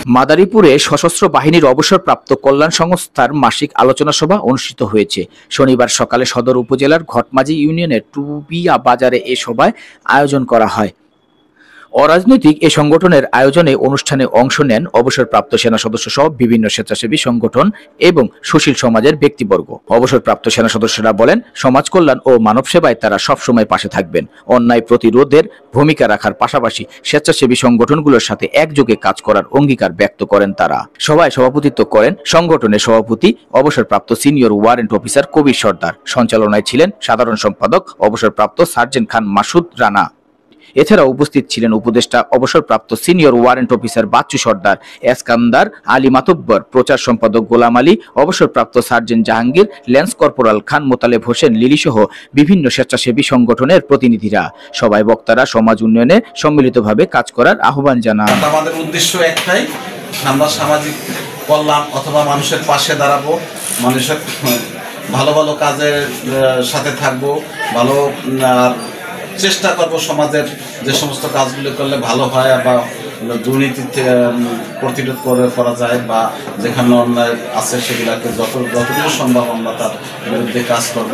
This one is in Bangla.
মাদারীপুরে সশস্ত্র বাহিনীর অবসরপ্রাপ্ত কল্যাণ সংস্থার মাসিক আলোচনা সভা অনুষ্ঠিত হয়েছে। শনিবার সকালে সদর উপজেলার ঘটমাঝি ইউনিয়নের টুবিয়া বাজারে এ সভায় আয়োজন করা হয়। অরাজনৈতিক এ সংগঠনের আয়োজনে অনুষ্ঠানে অংশ নেন অবসরপ্রাপ্ত সেনা সদস্য সহ বিভিন্ন স্বেচ্ছাসেবী সংগঠন এবং সুশীল সমাজের ব্যক্তিবর্গ। অবসরপ্রাপ্ত সেনা সদস্যরা বলেন, সমাজ কল্যাণ ও মানব সেবায় তারা সবসময় পাশে থাকবেন। অন্যায় প্রতিরোধের ভূমিকা রাখার পাশাপাশি স্বেচ্ছাসেবী সংগঠনগুলোর সাথে একযোগে কাজ করার অঙ্গীকার ব্যক্ত করেন তারা। সভায় সভাপতিত্ব করেন সংগঠনের সভাপতি অবসরপ্রাপ্ত সিনিয়র ওয়ারেন্ট অফিসার কবির সর্দার। সঞ্চালনায় ছিলেন সাধারণ সম্পাদক অবসরপ্রাপ্ত সার্জেন্ট খান মাসুদ রানা। এছাড়াও উপস্থিত ছিলেন উপদেষ্টা অবসরপ্রাপ্ত সিনিয়র ওয়ারেন্ট অফিসার বাচ্চু সর্দার, এসকান্দার আলী মাতব্বর, প্রচার সম্পাদক গোলাম আলী, অবসরপ্রাপ্ত সার্জেন্ট জাহাঙ্গীর, ল্যান্স কর্পোরাল খান মোতালেব হোসেন লিলি সহ বিভিন্ন স্বেচ্ছাসেবী সংগঠনের প্রতিনিধিরা। সবাই বক্তারা সমাজ উন্নয়নে সম্মিলিতভাবে কাজ করার আহ্বান জানান। আমাদের উদ্দেশ্য একটাই, আমরা সামাজিক কল্যাণ অথবা মানুষের পাশে দাঁড়াবো, মানুষের ভালো ভালো কাজের সাথে থাকবো, ভালো চেষ্টা করব সমাজের যে সমস্ত কাজগুলো করলে ভালো হয় বা দুর্নীতি প্রতিরোধ করা যায় বা যেখানে অন্যায় আছে সেগুলোকে যতটুকু সম্ভব আমরা তার বিরুদ্ধে কাজ করব।